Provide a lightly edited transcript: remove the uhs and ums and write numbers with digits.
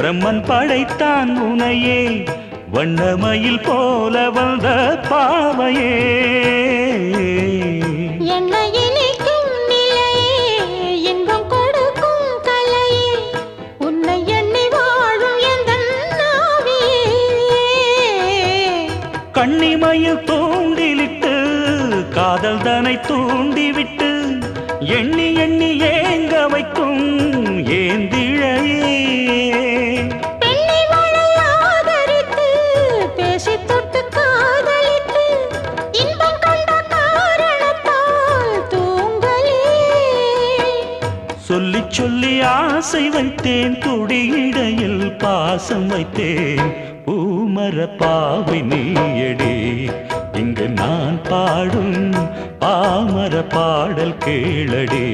பிரம்மன் படைத்தான் உனையே வண்ணமயில் போல வந்த பாவையே என்னை இணைக்கும் நிலையே இன்பம் கொடுக்கும் கலையே உன்னை எண்ணி வாழும் எந்தன் நாவியே கண்ணிமயில் தூண்டிலிட்டு காதல் தனை தூண்டிவிட்டு எண்ணி எண்ணி ஏங்க வைக்கும் ஏந்திழையே சொல்லி சொல்லி ஆசை வைத்தேன் துடியிடையில் பாசம் வைத்தேன் பூமர பாவை நீயடி இங்கு நான் பாடும் பாமர பாடல் கேளடி